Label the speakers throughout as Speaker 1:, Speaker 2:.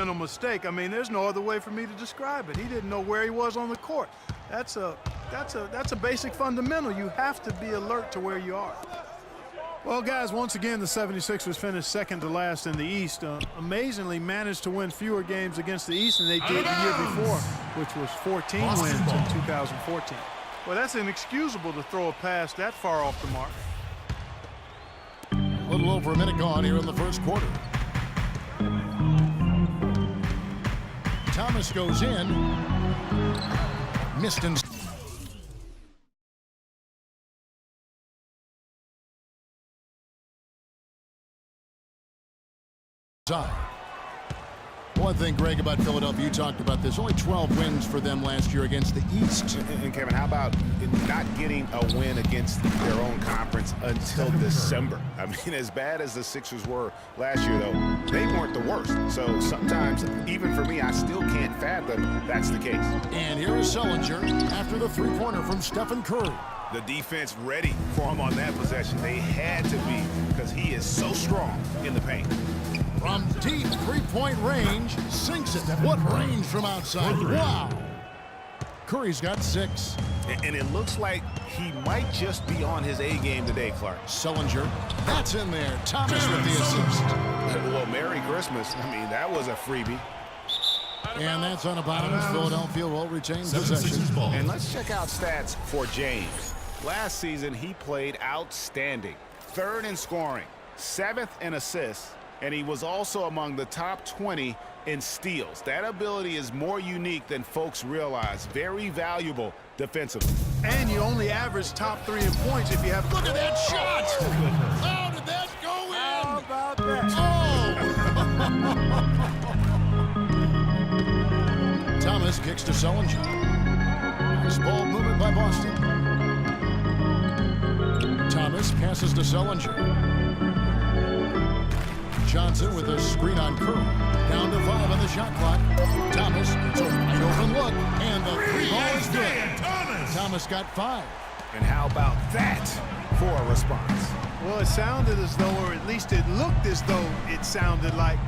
Speaker 1: fundamental mistake. I mean, there's no other way for me to describe it. He didn't know where he was on the court. That's a basic fundamental. You have to be alert to where you are. Well, guys, once again, the 76ers finished second to last in the East. Amazingly managed to win fewer games against the East than they did the year before, which was 14 wins in 2014. Well, that's inexcusable to throw a pass that far off the mark.
Speaker 2: A little over a minute gone here in the first quarter. Thomas goes in. Missed inside. One thing, Greg, about Philadelphia, you talked about this. Only 12 wins for them last year against the East.
Speaker 3: And Kevin, how about not getting a win against their own conference until December? I mean, as bad as the Sixers were last year, though, they weren't the worst. So sometimes, even for me, I still can't fathom that's the case.
Speaker 2: And here is Sullinger after the three-pointer from Stephen Curry.
Speaker 3: The defense ready for him on that possession. They had to be, because he is so strong in the paint.
Speaker 2: From deep three-point range, sinks it. What range from outside? Wow. Curry's got 6.
Speaker 3: And it looks like he might just be on his A game today, Clark.
Speaker 2: Sullinger, that's in there. Thomas with the assist.
Speaker 3: Well, Merry Christmas. I mean, that was a freebie.
Speaker 2: And that's on a bounce. Philadelphia will retain possession.
Speaker 3: And let's check out stats for James. Last season, he played outstanding. 3rd in scoring, 7th in assists, and he was also among the top 20 in steals. That ability is more unique than folks realize. Very valuable defensively.
Speaker 1: And you only average top 3 in points if you have...
Speaker 2: Look at that shot! How did that go in?
Speaker 1: How about that?
Speaker 2: Oh! Thomas kicks to Sullinger. Nice ball movement by Boston. Thomas passes to Sullinger. Johnson with a screen on Curry. Down to 5 on the shot clock. Thomas gets a wide open look, and the 3 ball is good. Thomas got 5.
Speaker 3: And how about that for a response?
Speaker 1: Well, it sounded as though, or at least it looked as though it sounded like,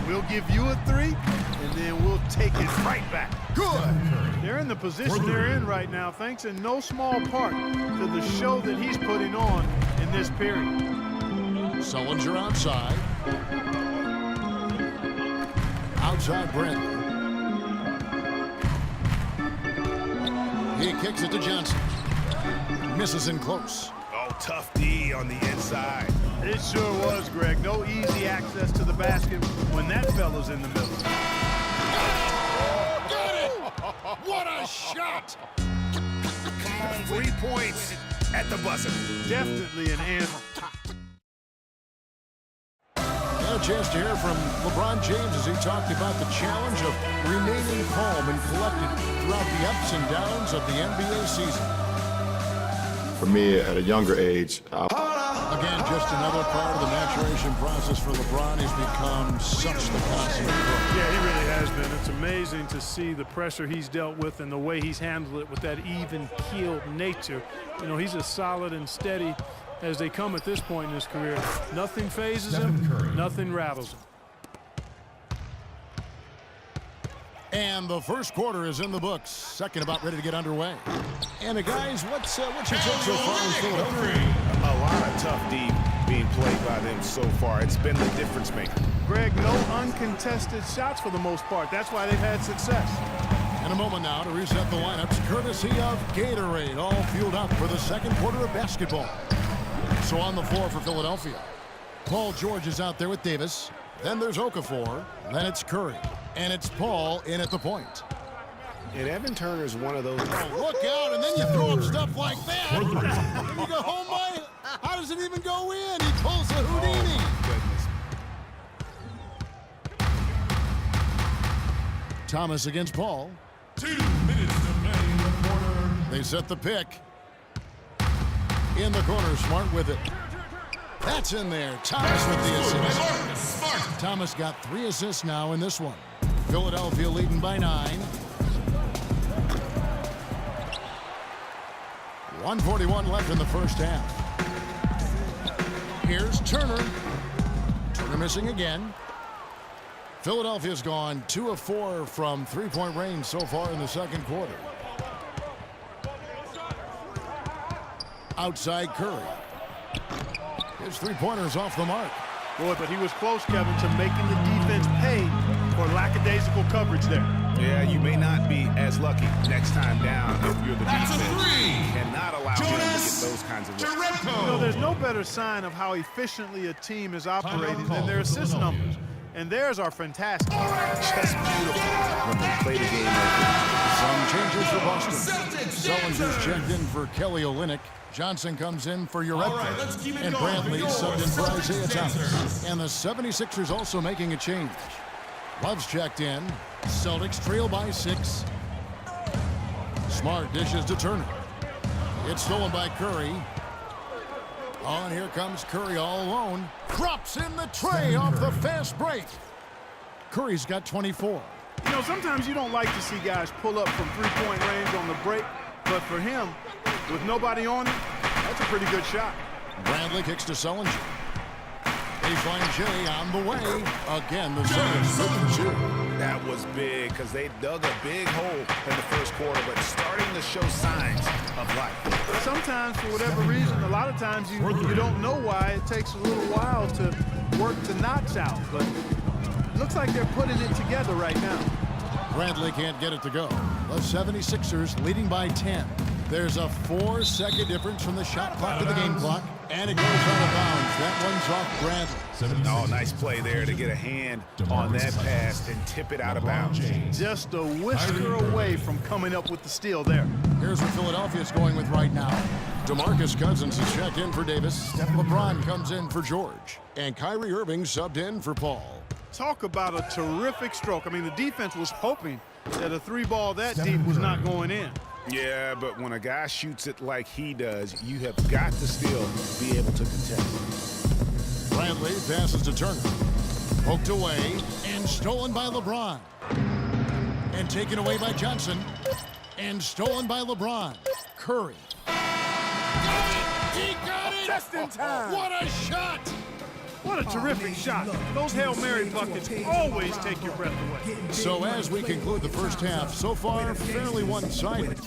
Speaker 1: we'll give you a 3, and then we'll take it right back.
Speaker 2: Good.
Speaker 1: They're in the position they're in right now, thanks in no small part to the show that he's putting on in this period.
Speaker 2: Sullinger outside. Outside Brent. He kicks it to Johnson. Misses in close.
Speaker 3: Oh, tough D on the inside.
Speaker 1: It sure was, Greg. No easy access to the basket when that fella's in the middle.
Speaker 2: Got it! What a shot!
Speaker 3: Come on, 3 points at the buzzer.
Speaker 1: Definitely an anthem.
Speaker 2: A chance to hear from LeBron James as he talked about the challenge of remaining calm and collected throughout the ups and downs of the NBA season.
Speaker 4: For me, at a younger age,
Speaker 2: Again, just another part of the maturation process for LeBron. He's become such the consummate pro.
Speaker 1: Yeah, he really has been. It's amazing to see the pressure he's dealt with and the way he's handled it with that even-keeled nature. You know, he's as solid and steady as they come at this point in his career. Nothing phases him, nothing rattles him.
Speaker 2: And the first quarter is in the books. Second about ready to get underway. And guys, what's your take so far in Philadelphia?
Speaker 3: A lot of tough D being played by them so far. It's been the difference maker.
Speaker 1: Greg, no uncontested shots for the most part. That's why they've had success.
Speaker 2: In a moment now to reset the lineups, courtesy of Gatorade, all fueled up for the second quarter of basketball. So on the floor for Philadelphia, Paul George is out there with Davis. Then there's Okafor. Then it's Curry. And it's Paul in at the point.
Speaker 3: And Evan Turner's one of those.
Speaker 2: Oh, look out, and then you throw him stuff like that. And you go, oh my, how does it even go in? He pulls a Houdini.
Speaker 3: Goodness.
Speaker 2: Thomas against Paul.
Speaker 5: 2 minutes remaining in the quarter.
Speaker 2: They set the pick. In the corner, Smart with it. That's in there. Thomas with the assist. Thomas got 3 assists now in this one. Philadelphia leading by 9. 1:41 left in the first half. Here's Turner. Turner missing again. Philadelphia's gone 2 of 4 from three-point range so far in the second quarter. Outside Curry. His three-pointer's off the mark.
Speaker 1: Boy, but he was close, Kevin, to making the defense pay for lackadaisical coverage there.
Speaker 3: Yeah, you may not be as lucky next time down if you're the
Speaker 5: That's a
Speaker 3: defense.
Speaker 5: three.
Speaker 3: You cannot allow him to get
Speaker 5: Jonas
Speaker 3: those kinds of looks.
Speaker 5: Jerebko.
Speaker 1: There's no better sign of how efficiently a team is operating
Speaker 5: Timeout
Speaker 1: than their
Speaker 5: call for
Speaker 1: assist
Speaker 5: Philadelphia.
Speaker 1: numbers. And theirs are fantastic.
Speaker 3: Just beautiful when they play the game like this.
Speaker 2: Some changes for Boston.
Speaker 5: Celtics
Speaker 2: Sellinger's
Speaker 5: dancers.
Speaker 2: checked in for Kelly Olynyk. Johnson comes in for
Speaker 5: All right, let's
Speaker 2: Uretka.
Speaker 5: keep it
Speaker 2: And
Speaker 5: going.
Speaker 2: Bradley
Speaker 5: Your
Speaker 2: subbed in for
Speaker 5: Celtics
Speaker 2: Isaiah
Speaker 5: dancers.
Speaker 2: Thomas. And the 76ers also making a change. Love's checked in. Celtics trail by 6. Smart dishes to Turner. It's stolen by Curry. Oh, and here comes Curry all alone. Drops in the tray off the fast break. Curry's got 24.
Speaker 1: Sometimes you don't like to see guys pull up from three-point range on the break, but for him, with nobody on him, that's a pretty good shot.
Speaker 2: Bradley kicks to Sellinger. Baseline J on the way. Again, the Celtics with the 2.
Speaker 3: That was big because they dug a big hole in the first quarter, but starting to show signs of life.
Speaker 1: Sometimes, for whatever reason, a lot of times you don't know why. It takes a little while to work the knots out, but it looks like they're putting it together right now.
Speaker 2: Bradley can't get it to go. The 76ers leading by 10. There's a 4-second difference from the shot clock to the game clock, and it goes out of bounds. That one's off Bradley.
Speaker 3: Oh, nice play there to get a hand on that pass and tip it out of bounds.
Speaker 1: Just a whisker away from coming up with the steal there.
Speaker 2: Here's what Philadelphia's going with right now. DeMarcus Cousins is checked in for Davis. LeBron comes in for George. And Kyrie Irving subbed in for Paul.
Speaker 1: Talk about a terrific stroke. I mean, the defense was hoping that a three ball that deep was not going in.
Speaker 3: Yeah, but when a guy shoots it like he does, you have got to still be able to contest.
Speaker 2: Bradley passes to Turner. Poked away and stolen by LeBron. And taken away by Johnson. And stolen by LeBron. Curry. He got it!
Speaker 1: Just in time.
Speaker 2: What a shot!
Speaker 1: What a terrific shot. Those Hail Mary buckets always take your breath away.
Speaker 2: So as we conclude the first half, so far fairly one-sided.